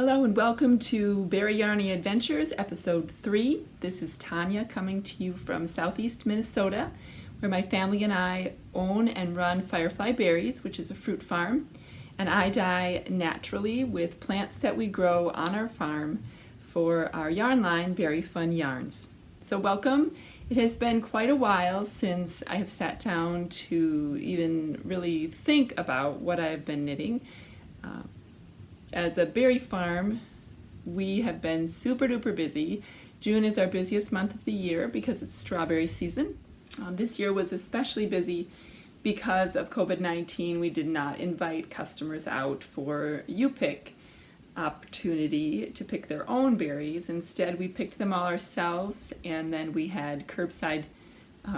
Hello and welcome to Berry Yarny Adventures, Episode 3. This is Tanya coming to you from southeast Minnesota, where my family and I own and run Firefly Berries, which is a fruit farm, and I dye naturally with plants that we grow on our farm for our yarn line, Berry Fun Yarns. So welcome. It has been quite a while since I have sat down to even really think about what I've been knitting. As a berry farm, we have been super duper busy. June is our busiest month of the year because it's strawberry season. This year was especially busy because of COVID-19. We did not invite customers out for you-pick opportunity to pick their own berries. Instead, we picked them all ourselves, and then we had curbside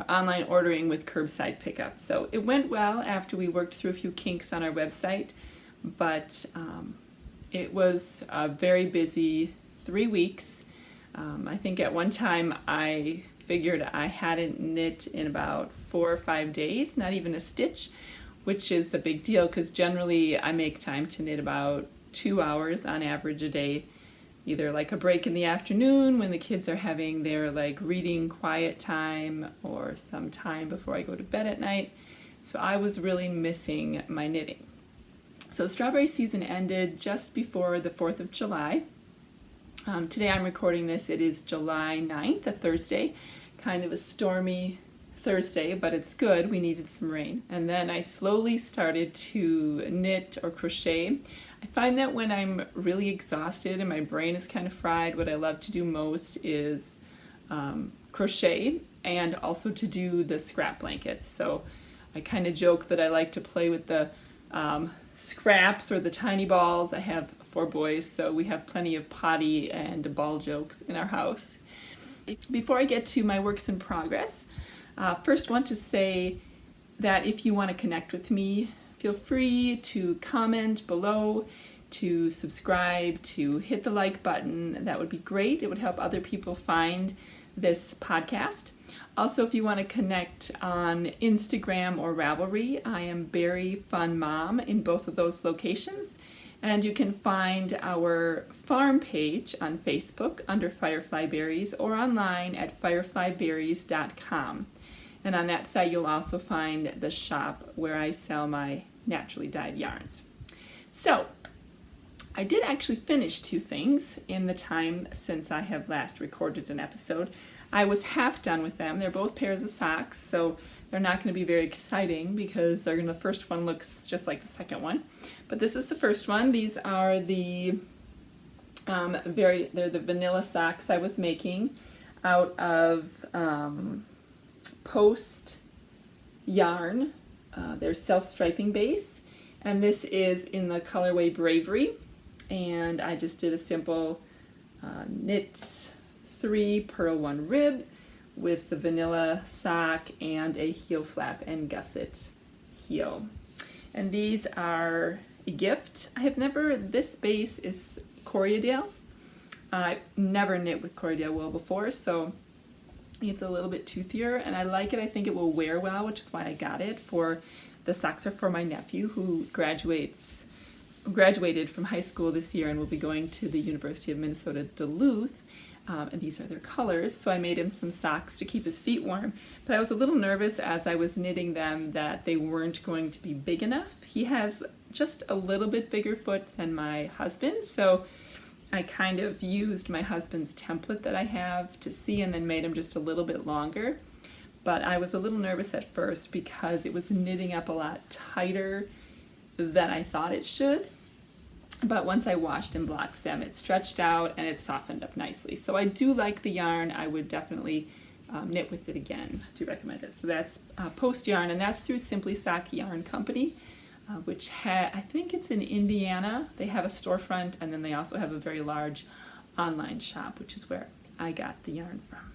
online ordering with curbside pickup. So it went well after we worked through a few kinks on our website, but it was a very busy 3 weeks. I think at one time I figured I hadn't knit in about 4 or 5 days, not even a stitch, which is a big deal because generally I make time to knit about 2 hours on average a day, either like a break in the afternoon when the kids are having their reading quiet time or some time before I go to bed at night. So I was really missing my knitting. So strawberry season ended just before the 4th of July. Today I'm recording this. It is July 9th, a Thursday. Kind of a stormy Thursday, but it's good. We needed some rain. And then I slowly started to knit or crochet. I find that when I'm really exhausted and my brain is kind of fried, what I love to do most is crochet and also to do the scrap blankets. So I kind of joke that I like to play with the scraps or the tiny balls. I have 4 boys, so we have plenty of potty and ball jokes in our house. Before I get to my works in progress, first want to say that if you want to connect with me, feel free to comment below, to subscribe, to hit the like button. That would be great. It would help other people find this podcast. Also, if you want to connect on Instagram or Ravelry, I am Berry Fun Mom in both of those locations. And you can find our farm page on Facebook under Firefly Berries or online at fireflyberries.com. And on that site, you'll also find the shop where I sell my naturally dyed yarns. So, I did actually finish 2 things in the time since I have last recorded an episode. I was half done with them. They're both pairs of socks, so they're not going to be very exciting because the first one looks just like the second one. But this is the first one. These are the they're the vanilla socks I was making out of Post yarn. They're self-striping base, and this is in the colorway Bravery. And I just did a simple knit 3, purl 1 rib with the vanilla sock and a heel flap and gusset heel. And these are a gift. This base is Corriedale. I've never knit with Corriedale wool before, so it's a little bit toothier and I like it. I think it will wear well, which is why I got it. The socks are for my nephew who graduated from high school this year and will be going to the University of Minnesota Duluth. And these are their colors, so I made him some socks to keep his feet warm. But I was a little nervous as I was knitting them that they weren't going to be big enough. He has just a little bit bigger foot than my husband, so I kind of used my husband's template that I have to see and then made them just a little bit longer. But I was a little nervous at first because it was knitting up a lot tighter than I thought it should. But once I washed and blocked them, it stretched out and it softened up nicely. So I do like the yarn. I would definitely knit with it again. I do recommend it. So that's Post yarn, and that's through Simply Sock Yarn Company, which I think it's in Indiana. They have a storefront, and then they also have a very large online shop, which is where I got the yarn from.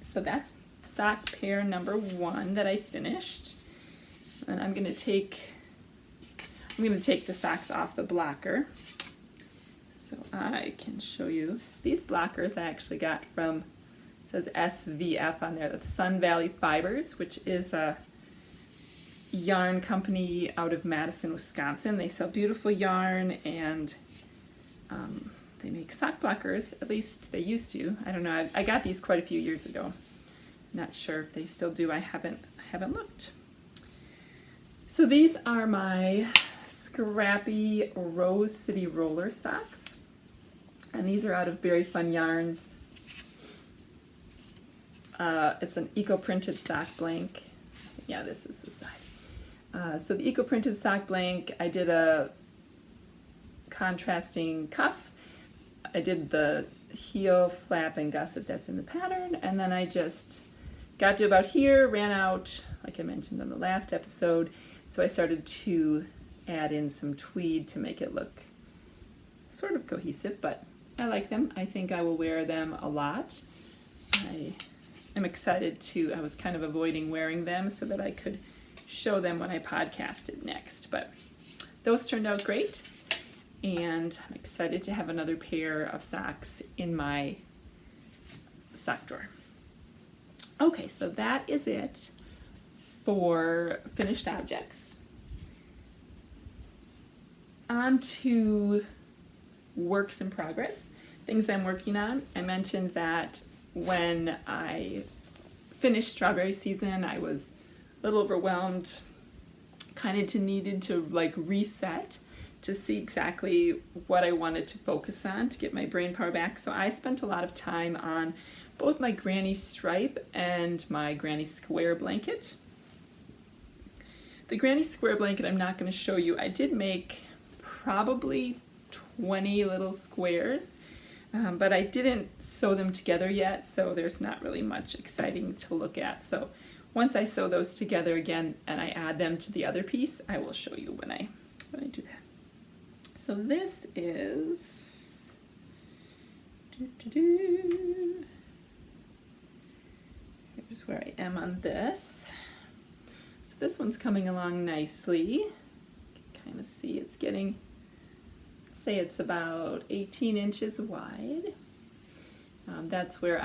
So that's sock pair number 1 that I finished. And I'm going to take the socks off the blocker so I can show you. These blockers I actually got from, it says SVF on there, that's Sun Valley Fibers, which is a yarn company out of Madison, Wisconsin. They sell beautiful yarn and They make sock blockers, at least they used to. I don't know, I got these quite a few years ago. Not sure if they still do, I haven't looked. So these are my scrappy Rose City roller socks. And these are out of Very Fun Yarns. It's an eco-printed sock blank. Yeah, this is the side. So the eco-printed sock blank, I did a contrasting cuff. I did the heel, flap, and gusset that's in the pattern, and then I just got to about here, ran out, like I mentioned in the last episode, so I started to add in some tweed to make it look sort of cohesive, but I like them. I think I will wear them a lot. I am excited to, I was kind of avoiding wearing them so that I could show them when I podcasted next, but those turned out great. And I'm excited to have another pair of socks in my sock drawer. Okay, so that is it for finished objects. On to works in progress, things I'm working on. I mentioned that when I finished strawberry season, I was a little overwhelmed, kind of needed to like reset to see exactly what I wanted to focus on to get my brain power back. So I spent a lot of time on both my granny stripe and my granny square blanket. The granny square blanket I'm not going to show you. I did make probably 20 little squares, but I didn't sew them together yet, so there's not really much exciting to look at. So once I sew those together again and I add them to the other piece, I will show you when I do that. So this is, here's where I am on this. So this one's coming along nicely. You can kind of see it's getting, say it's about 18 inches wide. That's where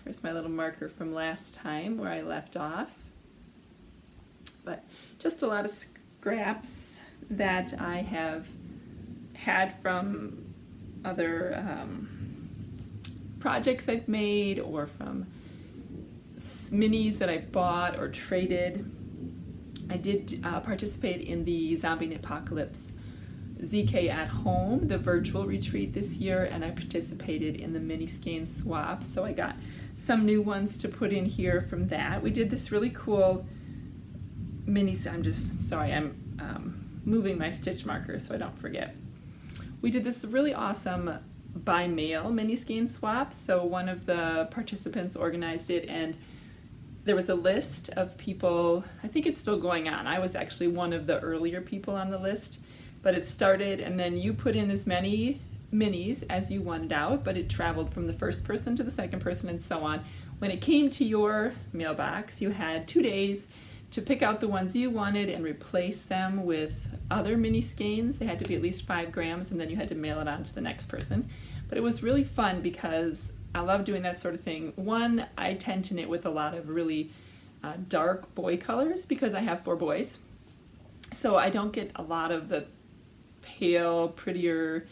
there's my little marker from last time where I left off. But just a lot of scraps that I have had from other projects I've made or from minis that I bought or traded. I did participate in the Zombie Knitpocalypse ZK at Home, the virtual retreat this year, and I participated in the mini skein swap, so I got some new ones to put in here from that. We did this really cool mini, I'm moving my stitch marker so I don't forget. We did this really awesome by mail mini skein swap. So one of the participants organized it, and there was a list of people. I think it's still going on. I was actually one of the earlier people on the list, but it started, and then you put in as many minis as you wanted out, but it traveled from the first person to the second person and so on. When it came to your mailbox, you had 2 days to pick out the ones you wanted and replace them with other mini skeins. They had to be at least 5 grams, and then you had to mail it on to the next person. But it was really fun because I love doing that sort of thing. One, I tend to knit with a lot of really dark boy colors because I have 4 boys. So I don't get a lot of the pale, prettier,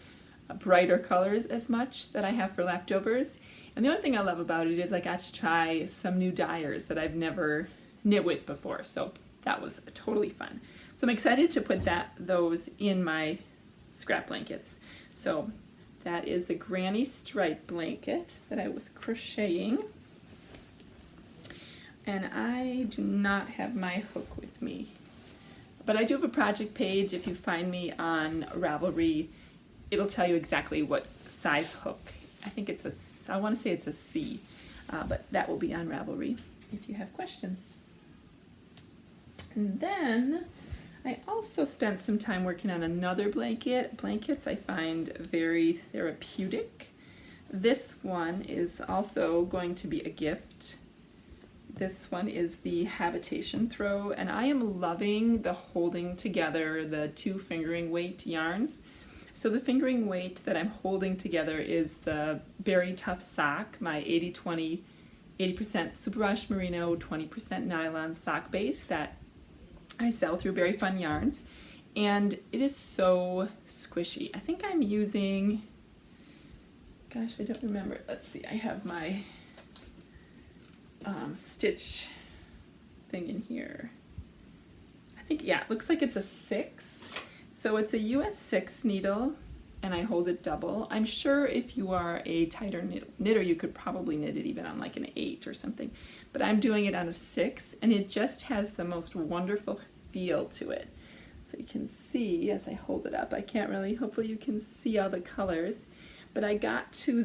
brighter colors as much that I have for leftovers. And the other thing I love about it is I got to try some new dyers that I've never knit with before, so that was totally fun. So I'm excited to put those in my scrap blankets. So that is the granny stripe blanket that I was crocheting. And I do not have my hook with me, but I do have a project page. If you find me on Ravelry, it'll tell you exactly what size hook. I think I want to say it's a C, but that will be on Ravelry if you have questions. And then I also spent some time working on another blanket. Blankets I find very therapeutic. This one is also going to be a gift. This one is the Habitation Throw, and I am loving the holding together the 2 fingering weight yarns. So the fingering weight that I'm holding together is the Berry Tough Sock, my 80-20, 80% superwash merino, 20% nylon sock base that I sell through Very Fun Yarns, and it is so squishy. I think I'm using Gosh, I don't remember. Let's see, I have my stitch thing in here. I think, yeah, it looks like it's a 6. So it's a US 6 needle, and I hold it double. I'm sure if you are a tighter knitter, you could probably knit it even on like an 8 or something. But I'm doing it on a 6, and it just has the most wonderful feel to it. So you can see as I hold it up, I can't really, hopefully you can see all the colors. But I got to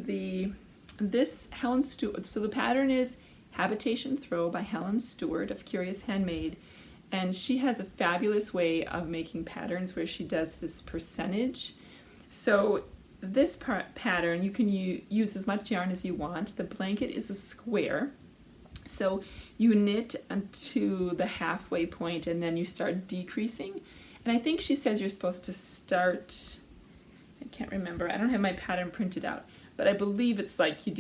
this Helen Stewart, so the pattern is Habitation Throw by Helen Stewart of Curious Handmade. And she has a fabulous way of making patterns where she does this percentage. So this pattern, you can use as much yarn as you want. The blanket is a square. So you knit to the halfway point and then you start decreasing. And I think she says you're supposed to start, I can't remember, I don't have my pattern printed out, but I believe it's like she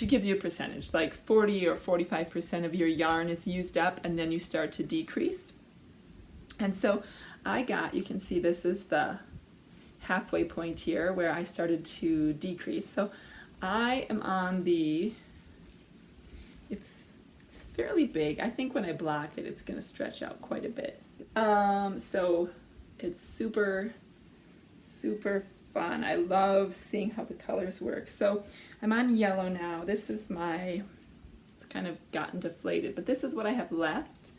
gives you a percentage, like 40 or 45% of your yarn is used up, and then you start to decrease. And so you can see this is the halfway point here where I started to decrease. So I am on it's fairly big. I think when I block it, it's going to stretch out quite a bit. So it's super, super fun. I love seeing how the colors work. So I'm on yellow now. This is it's kind of gotten deflated, but this is what I have left.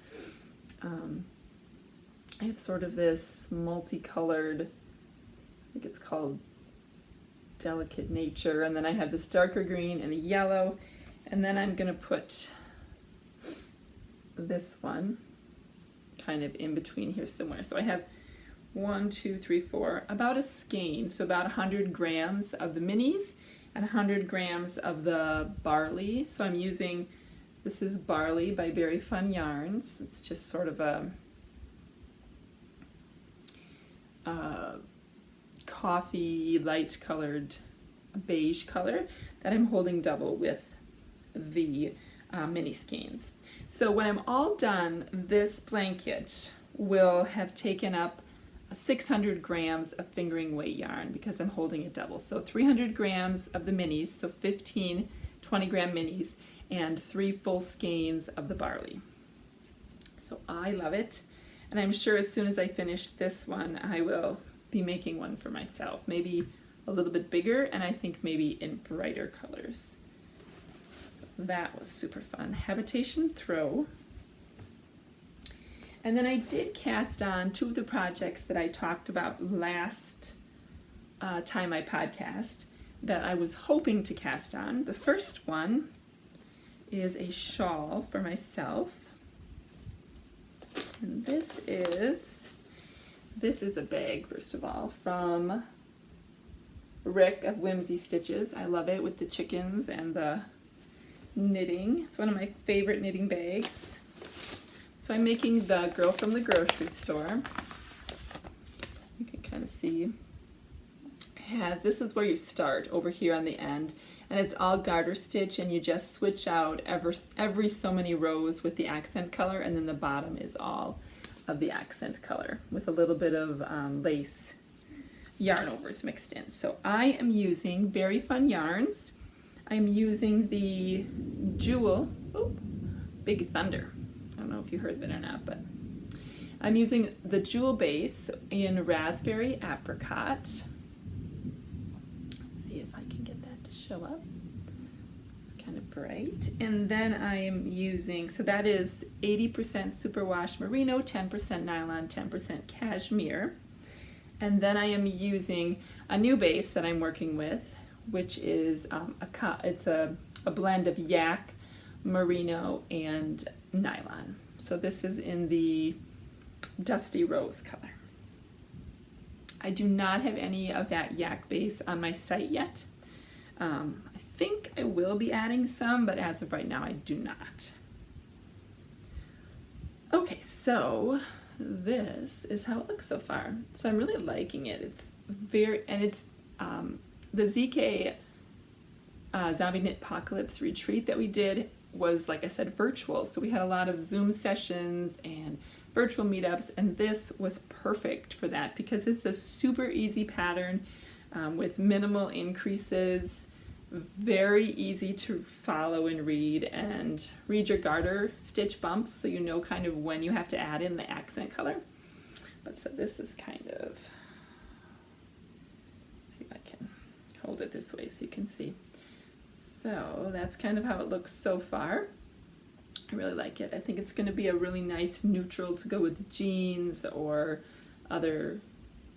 I have sort of this multicolored, I think it's called Delicate Nature, and then I have this darker green and a yellow, and then I'm gonna put this one kind of in between here somewhere. So I have 1, 2, 3, 4, about a skein, so about 100 grams of the minis and 100 grams of the barley. So I'm using, this is Barley by Very Fun Yarns. It's just sort of a coffee light colored beige color that I'm holding double with the mini skeins. So when I'm all done, this blanket will have taken up 600 grams of fingering weight yarn because I'm holding it double. So 300 grams of the minis, so 15 20-gram minis, and 3 full skeins of the barley. So I love it, and I'm sure as soon as I finish this one, I will be making one for myself, maybe a little bit bigger, and I think maybe in brighter colors. So that was super fun. Habitation Throw. And then I did cast on 2 of the projects that I talked about last time I podcast that I was hoping to cast on. The first one is a shawl for myself. And this is a bag, first of all, from Rick of Whimsy Stitches. I love it with the chickens and the knitting. It's one of my favorite knitting bags. So I'm making the Girl from the Grocery Store. You can kind of see. This is where you start over here on the end, and it's all garter stitch, and you just switch out every so many rows with the accent color, and then the bottom is all of the accent color with a little bit of lace yarn overs mixed in. So I am using Very Fun Yarns. I'm using the Jewel, Big Thunder. I don't know if you heard that or not, but I'm using the Jewel base in Raspberry Apricot. Let's see if I can get that to show up. It's kind of bright. And then I am using, so that is 80% superwash merino, 10% nylon, 10% cashmere. And then I am using a new base that I'm working with, which is it's a blend of yak, merino, and nylon. So this is in the Dusty Rose color. I do not have any of that yak base on my site yet. I think I will be adding some, but as of right now I do not. Okay, so this is how it looks so far. So I'm really liking it. It's the ZK Zombie Knit Apocalypse retreat that we did was, like I said, virtual. So we had a lot of Zoom sessions and virtual meetups, and this was perfect for that because it's a super easy pattern with minimal increases. very easy to follow and read your garter stitch bumps so you know kind of when you have to add in the accent color. But so this is kind of, see if I can hold it this way so you can see. So that's kind of how it looks so far. I really like it. I think it's going to be a really nice neutral to go with jeans or other,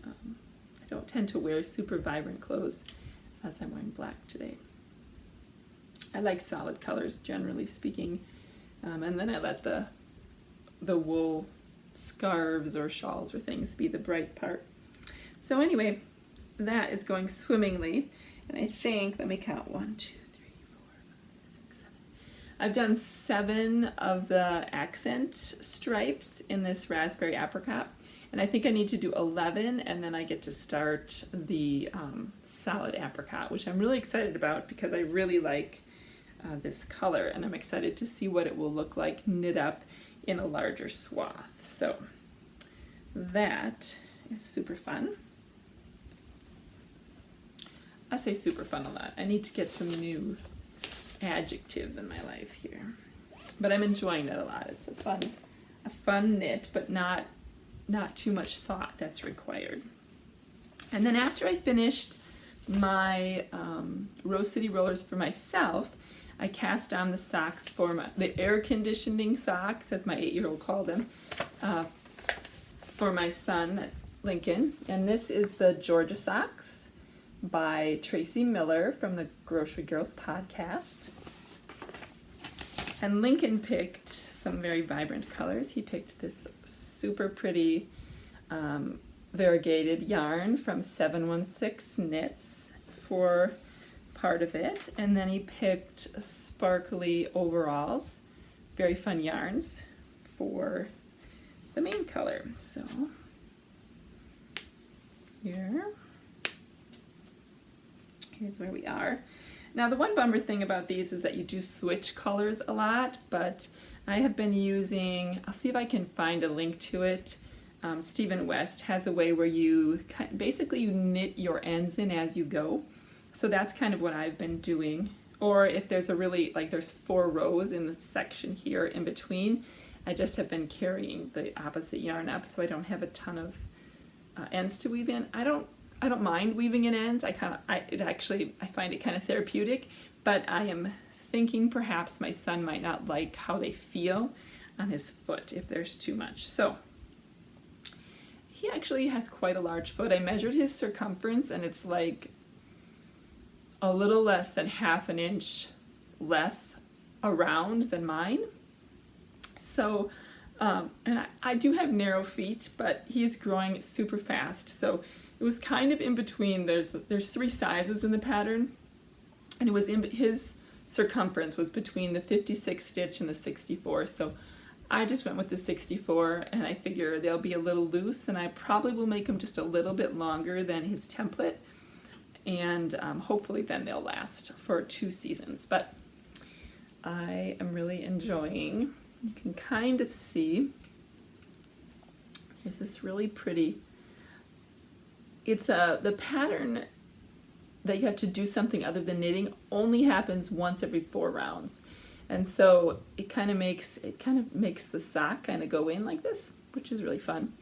I don't tend to wear super vibrant clothes as I'm wearing black today. I like solid colors generally speaking, and then I let the wool scarves or shawls or things be the bright part. So anyway, that is going swimmingly, and I think, let me count, 1, 2, 3, 4, 5, 6, 7. I've done 7 of the accent stripes in this raspberry apricot. And I think I need to do 11, and then I get to start the solid apricot, which I'm really excited about because I really like this color, and I'm excited to see what it will look like knit up in a larger swath. So that is super fun. I say super fun a lot. I need to get some new adjectives in my life here. But I'm enjoying it a lot. It's a fun knit, but not too much thought that's required. And then after I finished my Rose City rollers for myself, I cast on the socks for the air conditioning socks, as my 8-year-old called them, for my son, Lincoln. And this is the Georgia socks by Tracy Miller from the Grocery Girls podcast. And Lincoln picked some very vibrant colors. He picked this super pretty variegated yarn from 716 Knits for part of it, and then he picked sparkly overalls, very fun yarns, for the main color. So here's where we are. Now the one bummer thing about these is that you do switch colors a lot, but I have been using, I'll see if I can find a link to it. Stephen West has a way where you basically you knit your ends in as you go. So that's kind of what I've been doing. Or if there's a really, like there's 4 rows in the section here in between, I just have been carrying the opposite yarn up so I don't have a ton of ends to weave in. I don't mind weaving in ends. I find it kind of therapeutic, but I am thinking perhaps my son might not like how they feel on his foot if there's too much. So he actually has quite a large foot. I measured his circumference and it's like a little less than half an inch less around than mine. So, and I do have narrow feet, but he's growing super fast. So it was kind of in between. There's 3 sizes in the pattern, and it was his circumference was between the 56 stitch and the 64. So I just went with the 64, and I figure they'll be a little loose, and I probably will make them just a little bit longer than his template, and hopefully then they'll last for 2 seasons. But I am really enjoying, you can kind of see, is this really pretty, it's the pattern that you have to do something other than knitting only happens once every 4 rounds. And so it kind of makes the sock kind of go in like this, which is really fun.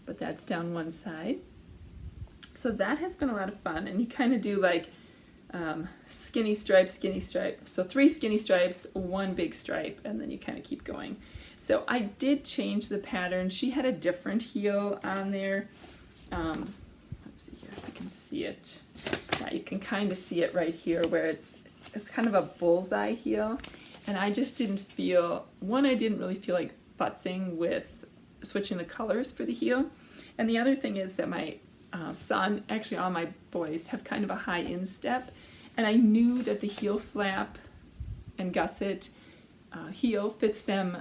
But that's down one side. So that has been a lot of fun. And you kind of do like skinny stripe, skinny stripe. So 3 skinny stripes, 1 big stripe, and then you kind of keep going. So I did change the pattern. She had a different heel on there. Let's see here if you can see it. Yeah, you can kind of see it right here where it's kind of a bullseye heel. And I just didn't feel, I didn't really feel like futzing with switching the colors for the heel. And the other thing is that my son, actually all my boys, have kind of a high instep. And I knew that the heel flap and gusset heel fits them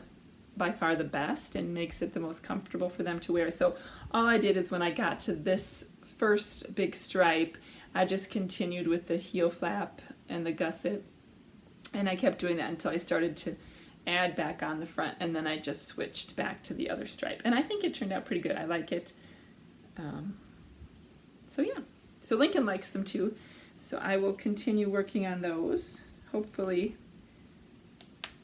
by far the best and makes it the most comfortable for them to wear. So all I did is when I got to this first big stripe, I just continued with the heel flap and the gusset, and I kept doing that until I started to add back on the front, and then I just switched back to the other stripe, and I think it turned out pretty good. I like it. So yeah, so Lincoln likes them too. So I will continue working on those, hopefully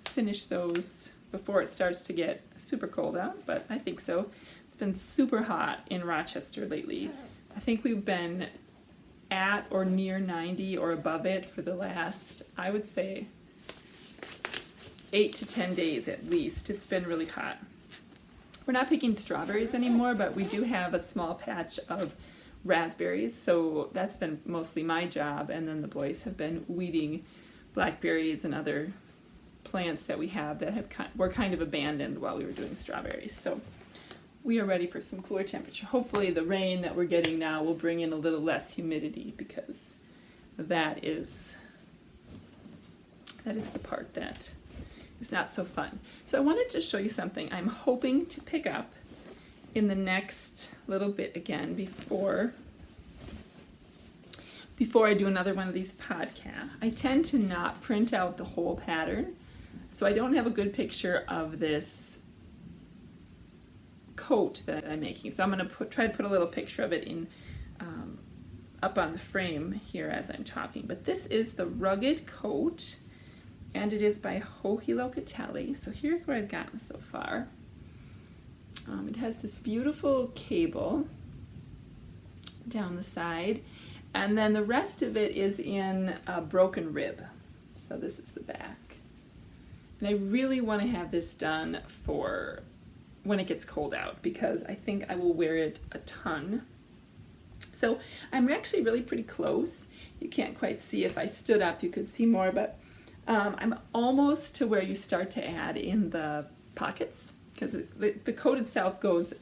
finish those before it starts to get super cold out, but I think so. It's been super hot in Rochester lately. I think we've been at or near 90 or above it for the last, I would say, 8 to 10 days at least. It's been really hot. We're not picking strawberries anymore, but we do have a small patch of raspberries, so that's been mostly my job, and then the boys have been weeding blackberries and other plants that we have that were kind of abandoned while we were doing strawberries. So we are ready for some cooler temperature. Hopefully the rain that we're getting now will bring in a little less humidity, because that is the part that is not so fun. So I wanted to show you something I'm hoping to pick up in the next little bit again before I do another one of these podcasts. I tend to not print out the whole pattern, so I don't have a good picture of this coat that I'm making. So I'm going to try to put a little picture of it in up on the frame here as I'm talking. But this is the rugged coat, and it is by Hohi Locatelli. So here's where I've gotten so far. It has this beautiful cable down the side, and then the rest of it is in a broken rib. So this is the back. And I really want to have this done for when it gets cold out, because I think I will wear it a ton. So I'm actually really pretty close. You can't quite see. If I stood up you could see more, but I'm almost to where you start to add in the pockets, because the coat itself goes,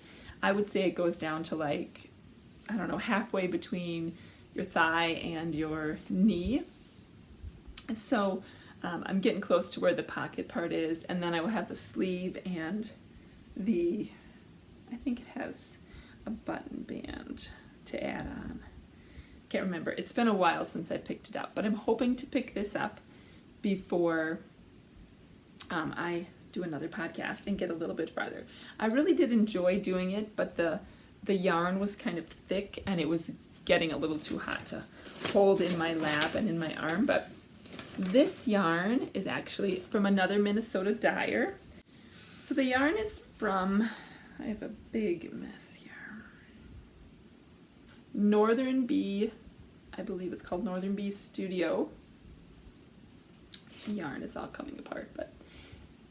I would say it goes down to like, I don't know, halfway between your thigh and your knee. So I'm getting close to where the pocket part is, and then I will have the sleeve and I think it has a button band to add on. Can't remember. It's been a while since I picked it up, but I'm hoping to pick this up before I do another podcast and get a little bit farther. I really did enjoy doing it, but the yarn was kind of thick and it was getting a little too hot to hold in my lap and in my arm. But this yarn is actually from another Minnesota dyer. So the yarn is from, I have a big mess here, Northern Bee, I believe it's called Northern Bee Studio. The yarn is all coming apart, but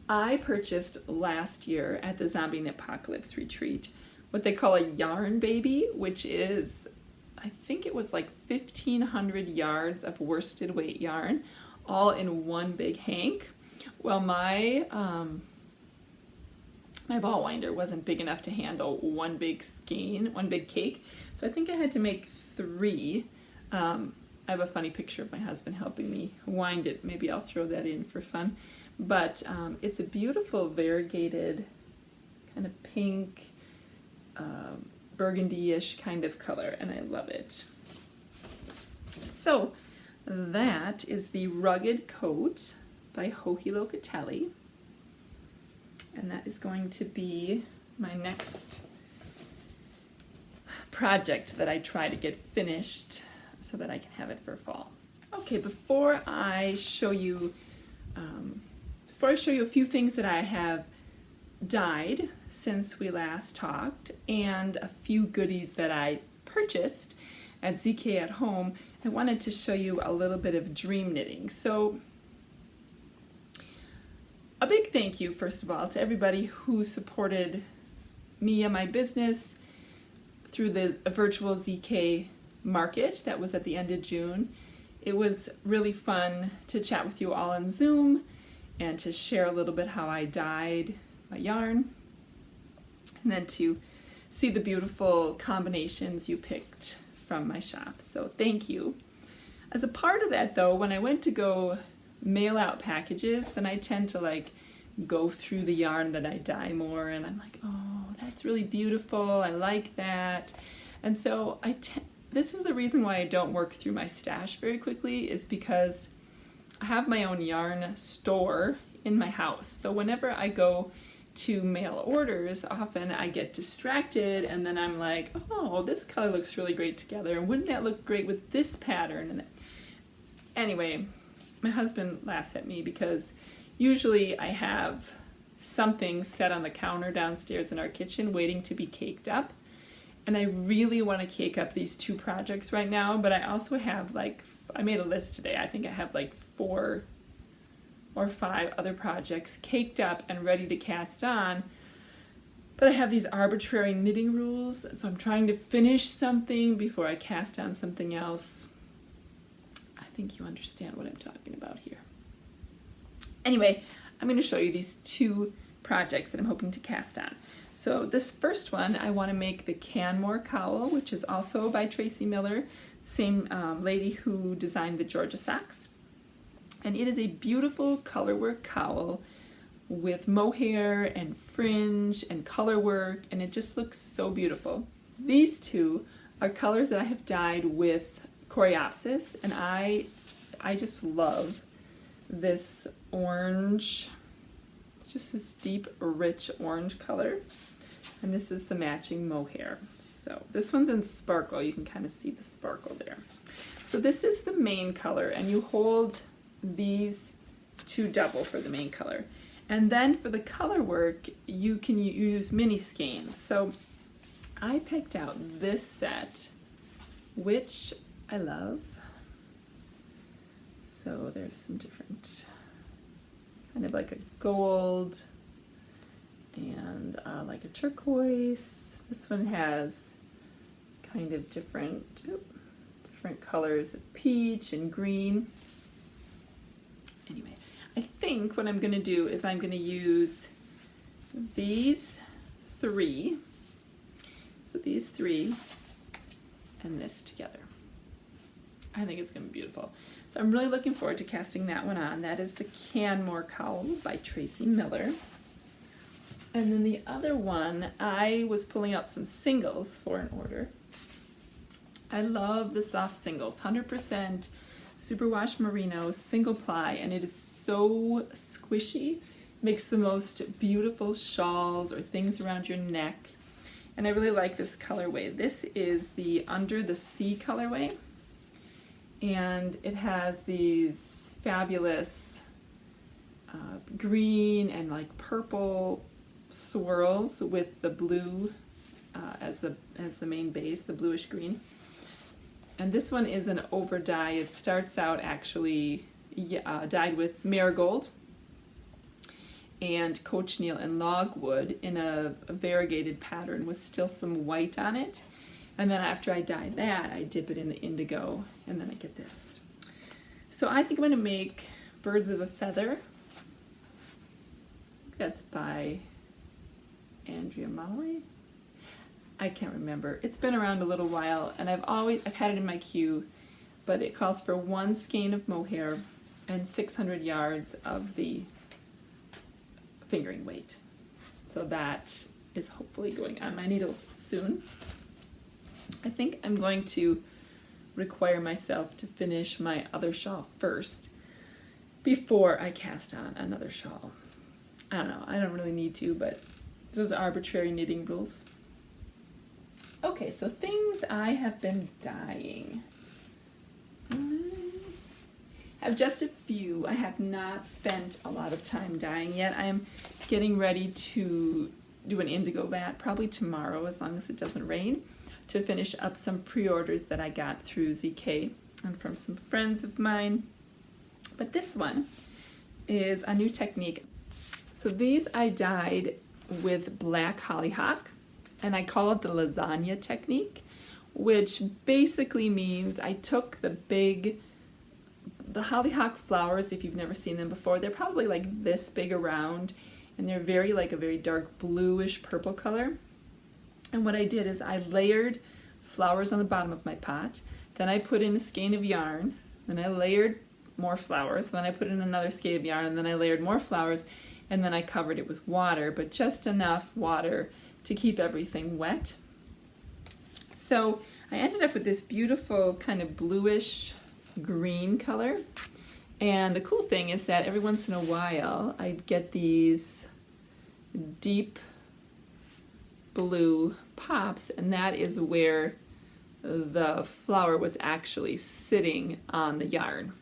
I purchased last year at the Zombie Knitpocalypse retreat what they call a yarn baby, which is, I think it was like 1,500 yards of worsted weight yarn, all in one big hank. Well, my ball winder wasn't big enough to handle one big skein, one big cake, so I think I had to make 3. I have a funny picture of my husband helping me wind it. Maybe I'll throw that in for fun. But it's a beautiful variegated kind of pink, burgundy-ish kind of color, and I love it. So that is the Rugged Coat by Hohi Locatelli, and that is going to be my next project that I try to get finished so that I can have it for fall. Okay, before I show you a few things that I have dyed since we last talked, and a few goodies that I purchased at ZK at Home, I wanted to show you a little bit of dream knitting. So a big thank you, first of all, to everybody who supported me and my business through the virtual ZK market that was at the end of June. It was really fun to chat with you all on Zoom and to share a little bit how I dyed my yarn, and then to see the beautiful combinations you picked from my shop. So thank you. As a part of that though, when I went to go mail out packages, then I tend to like go through the yarn that I dye more, and I'm like, oh, that's really beautiful, I like that. And so this is the reason why I don't work through my stash very quickly, is because I have my own yarn store in my house. So whenever I go to mail orders, often I get distracted, and then I'm like, oh, this color looks really great together, and wouldn't that look great with this pattern? anyway, my husband laughs at me because usually I have something set on the counter downstairs in our kitchen waiting to be caked up. And I really want to cake up these 2 projects right now, but I also have I made a list today. I think I have 4 or 5 other projects caked up and ready to cast on. But I have these arbitrary knitting rules, so I'm trying to finish something before I cast on something else. I think you understand what I'm talking about here. Anyway, I'm going to show you these 2 projects that I'm hoping to cast on. So this first one, I want to make the Canmore cowl, which is also by Tracy Miller, same lady who designed the Georgia socks. And it is a beautiful colorwork cowl with mohair and fringe and color work, and it just looks so beautiful. These 2 are colors that I have dyed with Coreopsis, and I just love this orange. It's just this deep, rich orange color, and this is the matching mohair. So this one's in sparkle. You can kind of see the sparkle there. So this is the main color, and you hold these 2 double for the main color. And then for the color work, you can use mini skeins. So I picked out this set, which I love. So there's some different, kind of like a gold and like a turquoise. This one has kind of different colors of peach and green. Anyway, I think what I'm going to do is I'm going to use these 3, so these 3 and this together. I think it's going to be beautiful. So I'm really looking forward to casting that one on. That is the Canmore cowl by Tracy Miller. And then the other one, I was pulling out some singles for an order. I love the soft singles, 100% superwash merino single ply, and it is so squishy. Makes the most beautiful shawls or things around your neck. And I really like this colorway. This is the Under the Sea colorway, and it has these fabulous green and like purple swirls with the blue as the main base, the bluish green. And this one is an over dye. It starts out actually dyed with marigold and cochineal and logwood in a variegated pattern with still some white on it. And then after I dye that, I dip it in the indigo, and then I get this. So I think I'm going to make Birds of a Feather. That's by Andrea Molloy. I can't remember. It's been around a little while, and I've had it in my queue, but it calls for 1 skein of mohair and 600 yards of the fingering weight. So that is hopefully going on my needles soon. I think I'm going to require myself to finish my other shawl first before I cast on another shawl. I don't know, I don't really need to, but those are arbitrary knitting rules. Okay, so things I have been dyeing. I have just a few. I have not spent a lot of time dyeing yet. I am getting ready to do an indigo vat, probably tomorrow, as long as it doesn't rain, to finish up some pre-orders that I got through ZK and from some friends of mine. But this one is a new technique. So these I dyed with black hollyhock, and I call it the lasagna technique, which basically means I took the hollyhock flowers. If you've never seen them before, they're probably like this big around, and they're a very dark bluish purple color. And what I did is I layered flowers on the bottom of my pot, then I put in a skein of yarn, then I layered more flowers, then I put in another skein of yarn, and then I layered more flowers, and then I covered it with water, but just enough water to keep everything wet. So I ended up with this beautiful kind of bluish green color. And the cool thing is that every once in a while I'd get these deep blue pops, and that is where the flower was actually sitting on the yarn.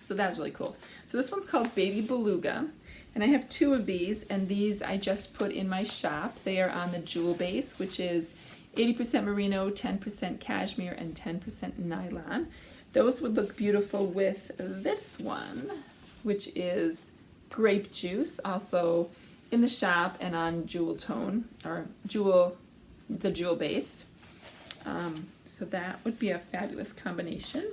So that's really cool. So this one's called Baby Beluga, and I have 2 of these, and these I just put in my shop. They are on the jewel base, which is 80% merino, 10% cashmere, and 10% nylon. Those would look beautiful with this one, which is grape juice, also in the shop and on jewel tone, or the jewel base. So that would be a fabulous combination.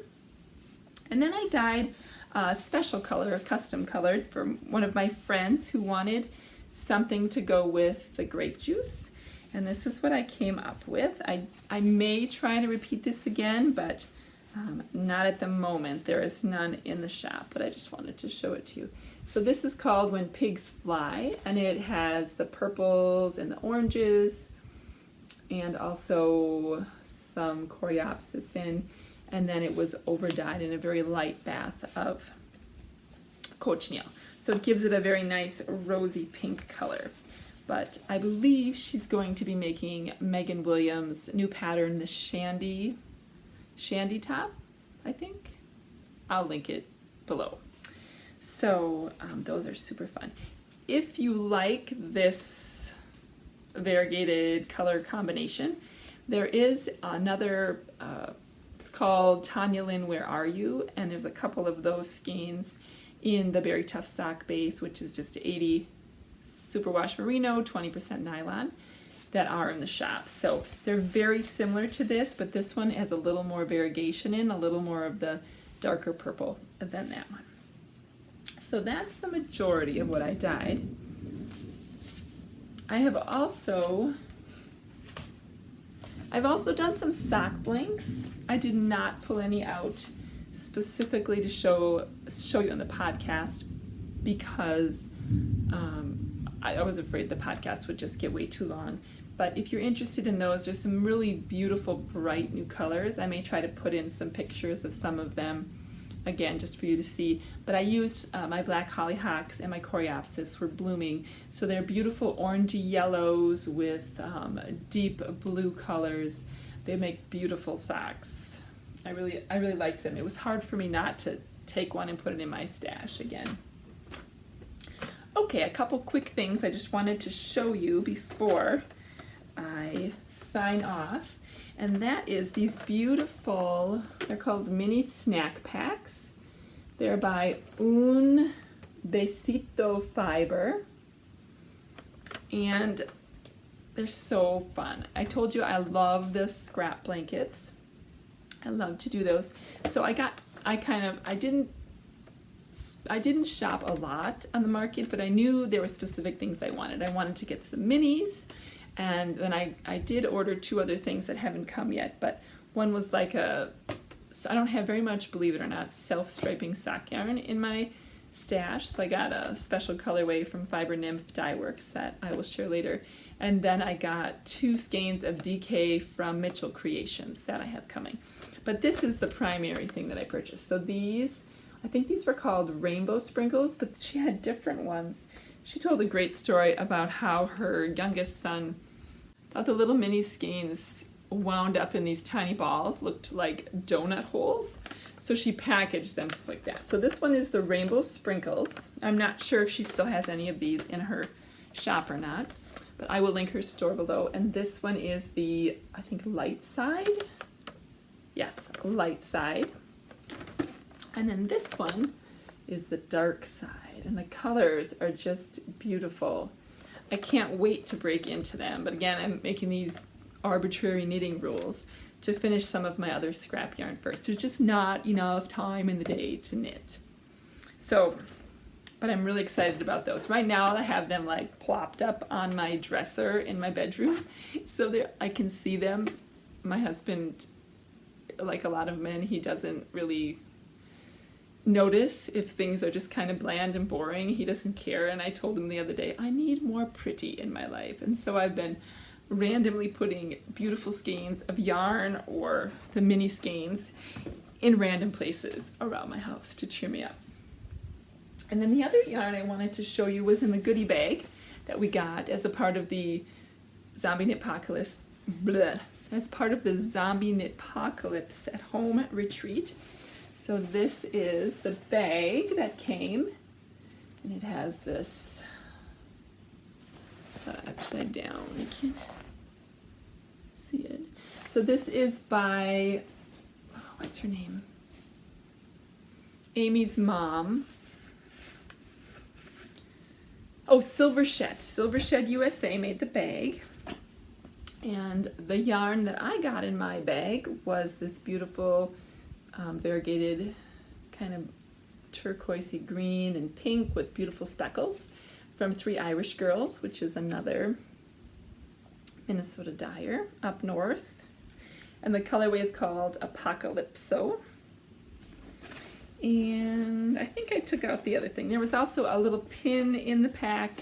And then I dyed a special color, custom colored, for one of my friends who wanted something to go with the grape juice. And this is what I came up with. I may try to repeat this again, but not at the moment. There is none in the shop, but I just wanted to show it to you. So this is called When Pigs Fly, and it has the purples and the oranges, and also some coreopsis in, and then it was over-dyed in a very light bath of cochineal. So it gives it a very nice rosy pink color. But I believe she's going to be making Megan Williams' new pattern, the Shandy top, I think. I'll link it below. So those are super fun. If you like this variegated color combination, there is another, it's called Tanya Lynn, Where Are You? And there's a couple of those skeins in the Berry Tough Sock base, which is just 80 superwash merino, 20% nylon, that are in the shop. So they're very similar to this, but this one has a little more variegation in, a little more of the darker purple than that one. So that's the majority of what I dyed. I've also done some sock blanks. I did not pull any out specifically to show you on the podcast because I was afraid the podcast would just get way too long. But if you're interested in those, there's some really beautiful, bright new colors. I may try to put in some pictures of some of them, again, just for you to see. But I used my black hollyhocks and my coreopsis were blooming. So they're beautiful orangey yellows with deep blue colors. They make beautiful socks. I really liked them. It was hard for me not to take one and put it in my stash again. Okay, a couple quick things I just wanted to show you before I sign off. And that is these beautiful, they're called mini snack packs. They're by Un Besito Fiber. And they're so fun. I told you I love the scrap blankets. I love to do those. So I didn't shop a lot on the market, but I knew there were specific things I wanted. I wanted to get some minis, and then I did order 2 other things that haven't come yet, but one was like so I don't have very much, believe it or not, self-striping sock yarn in my stash, so I got a special colorway from Fiber Nymph Dye Works that I will share later, and then I got 2 skeins of DK from Mitchell Creations that I have coming. But this is the primary thing that I purchased. So these, I think these were called rainbow sprinkles, but she had different ones. She told a great story about how her youngest son thought the little mini skeins wound up in these tiny balls, looked like donut holes. So she packaged them like that. So this one is the rainbow sprinkles. I'm not sure if she still has any of these in her shop or not, but I will link her store below. And this one is the, I think, light side. Yes, light side. And then this one is the dark side, and the colors are just beautiful. I can't wait to break into them, but again, I'm making these arbitrary knitting rules to finish some of my other scrap yarn first. There's just not enough time in the day to knit. So, but I'm really excited about those. Right now I have them like plopped up on my dresser in my bedroom, so I can see them. My husband, like a lot of men, he doesn't really notice if things are just kind of bland and boring. He doesn't care, and I told him the other day, I need more pretty in my life. And so I've been randomly putting beautiful skeins of yarn or the mini skeins in random places around my house to cheer me up. And then the other yarn I wanted to show you was in the goodie bag that we got as a part of the Zombie Knitpocalypse, as part of the Zombie Knitpocalypse at Home retreat. So this is the bag that came, and it has this upside down. You can see it. So this is by, what's her name? Amy's mom. Oh, Silvershed. Silvershed USA made the bag. And the yarn that I got in my bag was this beautiful variegated kind of turquoisey green and pink with beautiful speckles from Three Irish Girls, which is another Minnesota dyer up north. And the colorway is called Apocalypso. And I think I took out the other thing. There was also a little pin in the pack,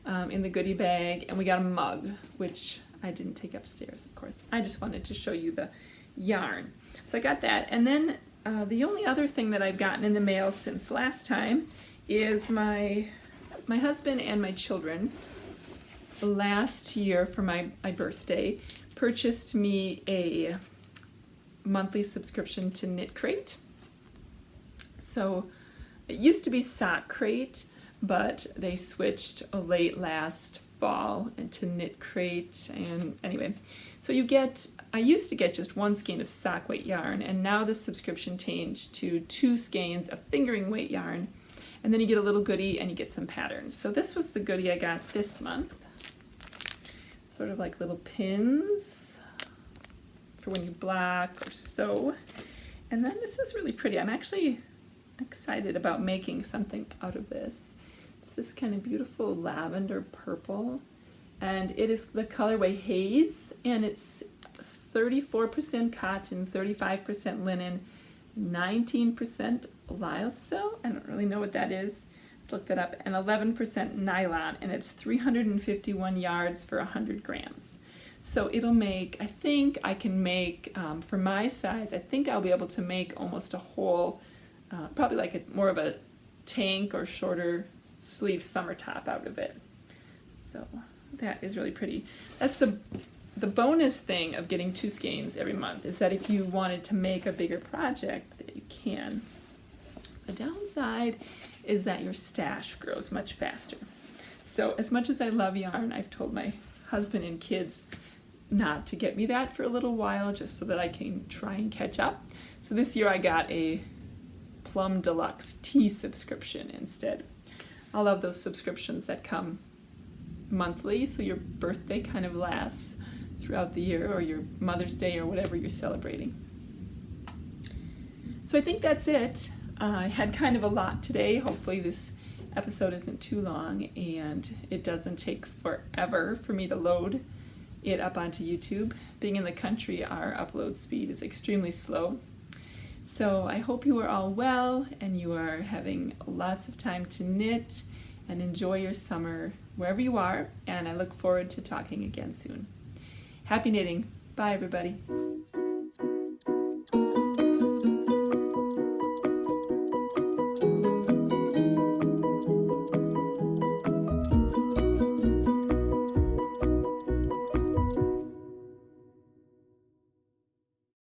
in the goodie bag, and we got a mug, which I didn't take upstairs, of course. I just wanted to show you the yarn. So I got that. And then the only other thing that I've gotten in the mail since last time is my husband and my children last year for my birthday purchased me a monthly subscription to Knit Crate. So it used to be Sock Crate, but they switched late last fall into Knit Crate. And anyway, so I used to get just one skein of sock weight yarn, and now the subscription changed to 2 skeins of fingering weight yarn, and then you get a little goodie and you get some patterns. So this was the goodie I got this month. Sort of like little pins for when you block or sew. And then this is really pretty. I'm actually excited about making something out of this. It's this kind of beautiful lavender purple, and it is the colorway Haze, and it's 34% cotton, 35% linen, 19% lyocell. I don't really know what that is. Look that up. And 11% nylon, and it's 351 yards for 100 grams. So it'll make, I think I can make, for my size, I think I'll be able to make almost a whole, probably like more of a tank or shorter sleeve summer top out of it. So that is really pretty. That's the bonus thing of getting 2 skeins every month, is that if you wanted to make a bigger project, that you can. The downside is that your stash grows much faster. So as much as I love yarn, I've told my husband and kids not to get me that for a little while, just so that I can try and catch up. So this year I got a Plum Deluxe tea subscription instead. I love those subscriptions that come monthly, so your birthday kind of lasts throughout the year, or your Mother's Day, or whatever you're celebrating. So I think that's it. I had kind of a lot today. Hopefully this episode isn't too long, and it doesn't take forever for me to load it up onto YouTube. Being in the country, our upload speed is extremely slow. So I hope you are all well, and you are having lots of time to knit and enjoy your summer wherever you are, and I look forward to talking again soon. Happy knitting. Bye, everybody.